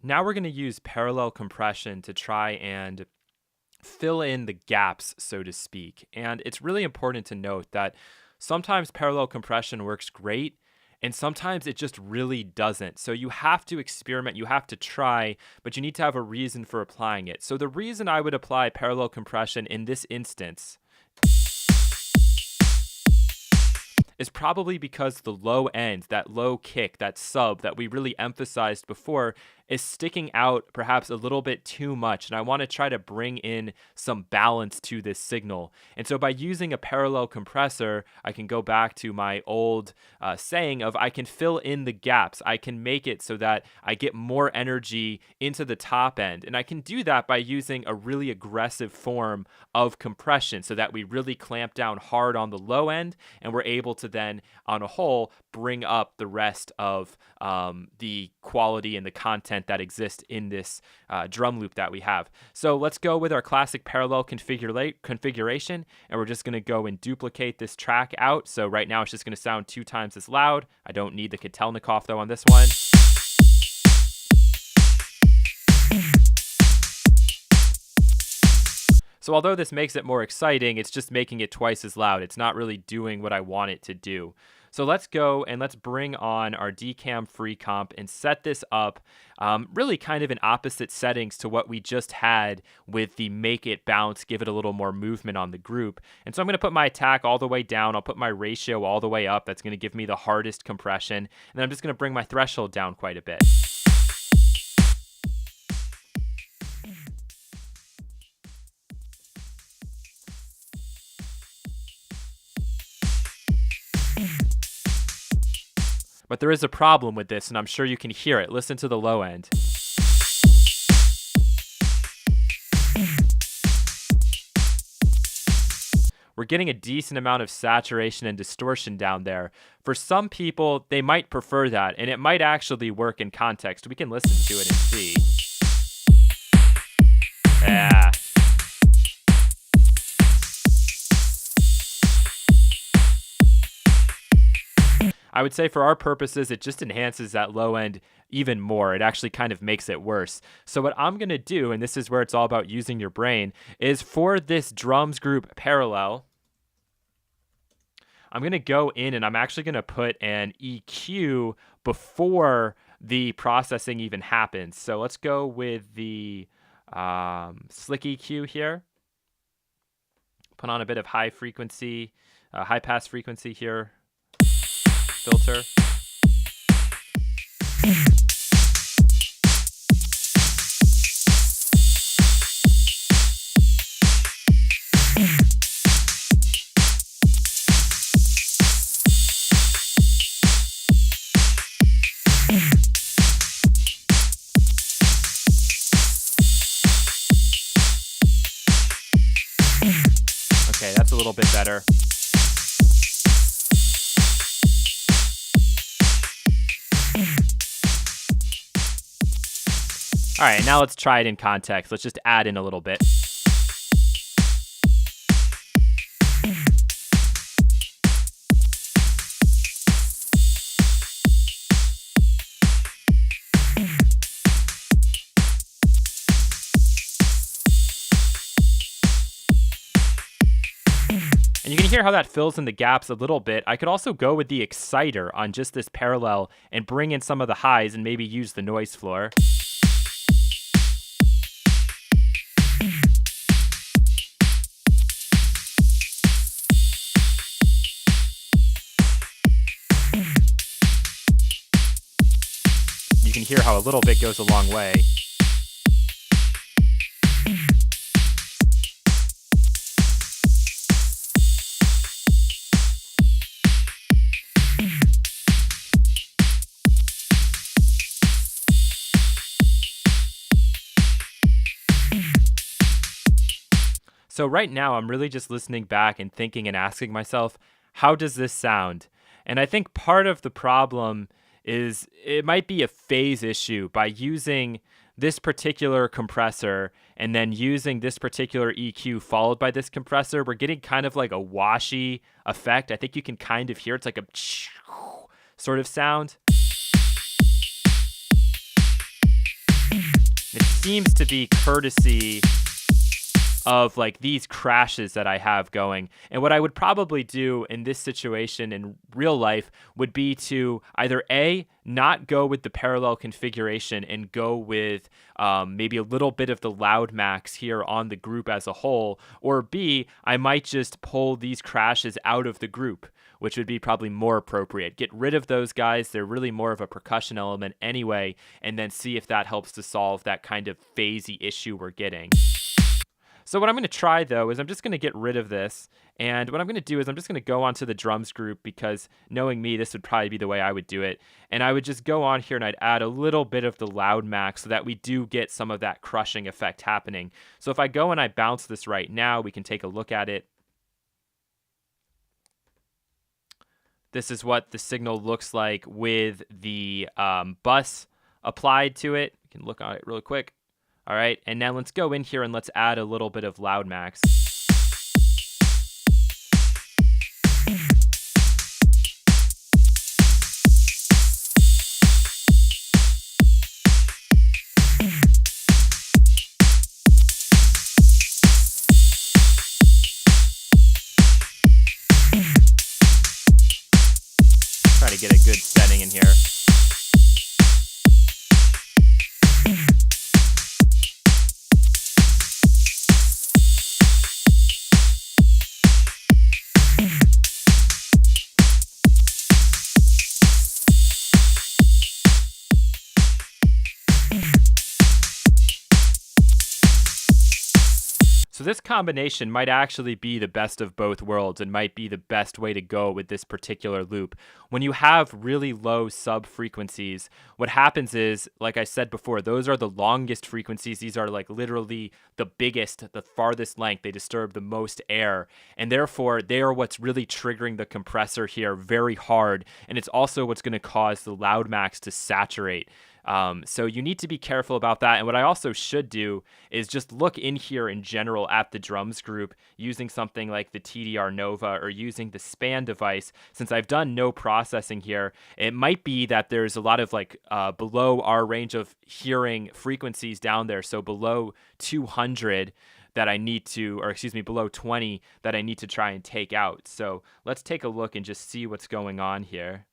Now we're going to use parallel compression to try and fill in the gaps, so to speak. And it's really important to note that sometimes parallel compression works great and sometimes it just really doesn't. So you have to experiment, you have to try, but you need to have a reason for applying it. So the reason I would apply parallel compression in this instance is probably because the low end, that low kick, that sub that we really emphasized before, is sticking out perhaps a little bit too much. And I want to try to bring in some balance to this signal. And so by using a parallel compressor, I can go back to my old saying of I can fill in the gaps. I can make it so that I get more energy into the top end. And I can do that by using a really aggressive form of compression so that we really clamp down hard on the low end and we're able to then, on a whole, bring up the rest of the quality and the content that exists in this drum loop that we have. So let's go with our classic parallel configuration, and we're just going to go and duplicate this track out. So right now it's just going to sound 2 times as loud. I don't need the Kotelnikov though on this one. So although this makes it more exciting, it's just making it twice as loud. It's not really doing what I want it to do. So let's go and let's bring on our DCAM free comp and set this up really kind of in opposite settings to what we just had with the make it bounce, give it a little more movement on the group. And so I'm going to put my attack all the way down. I'll put my ratio all the way up. That's going to give me the hardest compression. And then I'm just going to bring my threshold down quite a bit. But there is a problem with this, and I'm sure you can hear it. Listen to the low end. We're getting a decent amount of saturation and distortion down there. For some people, they might prefer that, and it might actually work in context. We can listen to it and see. Yeah. I would say for our purposes, it just enhances that low end even more. It actually kind of makes it worse. So what I'm going to do, and this is where it's all about using your brain, is for this drums group parallel, I'm going to go in and I'm actually going to put an EQ before the processing even happens. So let's go with the slick EQ here. Put on a bit of high frequency, high pass frequency here. Filter. Okay, that's a little bit better. All right, now let's try it in context. Let's just add in a little bit. And you can hear how that fills in the gaps a little bit. I could also go with the exciter on just this parallel and bring in some of the highs and maybe use the noise floor. You can hear how a little bit goes a long way. So right now, I'm really just listening back and thinking and asking myself, how does this sound? And I think part of the problem is it might be a phase issue. By using this particular compressor and then using this particular EQ followed by this compressor, we're getting kind of like a washy effect. I think you can kind of hear it's like a sort of sound. seems to be courtesy of like these crashes that I have going. And what I would probably do in this situation in real life would be to either A, not go with the parallel configuration and go with maybe a little bit of the loud max here on the group as a whole, or B, I might just pull these crashes out of the group, which would be probably more appropriate. Get rid of those guys. They're really more of a percussion element anyway, and then see if that helps to solve that kind of phasey issue we're getting. So what I'm going to try, though, is I'm just going to get rid of this. And what I'm going to do is I'm just going to go onto the drums group, because knowing me, this would probably be the way I would do it. And I would just go on here and I'd add a little bit of the loud max so that we do get some of that crushing effect happening. So if I go and I bounce this right now, we can take a look at it. This is what the signal looks like with the bus applied to it. You can look at it real quick. All right, and now let's go in here and let's add a little bit of loud max. Try to get a good setting in here. So this combination might actually be the best of both worlds and might be the best way to go with this particular loop. When you have really low sub frequencies, what happens is, like I said before, those are the longest frequencies. These are like literally the biggest, the farthest length. They disturb the most air, and therefore they are what's really triggering the compressor here very hard. And it's also what's going to cause the loud max to saturate. So you need to be careful about that. And what I also should do is just look in here in general at the drums group using something like the TDR Nova or using the span device. Since I've done no processing here, it might be that there's a lot of like below our range of hearing frequencies down there. So below 200 that I need to, or excuse me, below 20 that I need to try and take out. So let's take a look and just see what's going on here.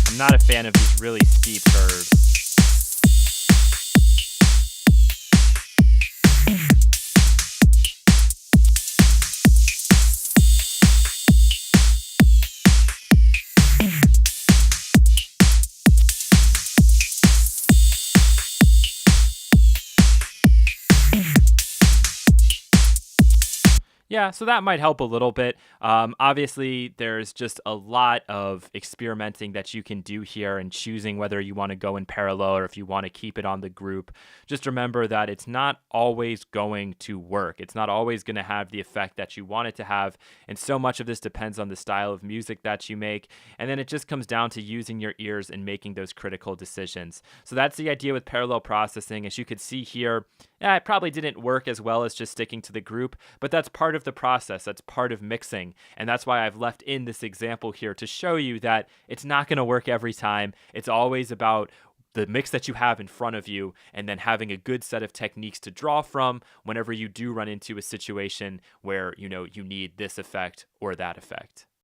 I'm not a fan of these really steep curves. Yeah, so that might help a little bit. Obviously, there's just a lot of experimenting that you can do here and choosing whether you want to go in parallel or if you want to keep it on the group. Just remember that it's not always going to work. It's not always going to have the effect that you want it to have. And so much of this depends on the style of music that you make. And then it just comes down to using your ears and making those critical decisions. So that's the idea with parallel processing. As you could see here, it probably didn't work as well as just sticking to the group, but that's part of the process. That's part of mixing. And that's why I've left in this example here to show you that it's not going to work every time. It's always about the mix that you have in front of you and then having a good set of techniques to draw from whenever you do run into a situation where, you need this effect or that effect.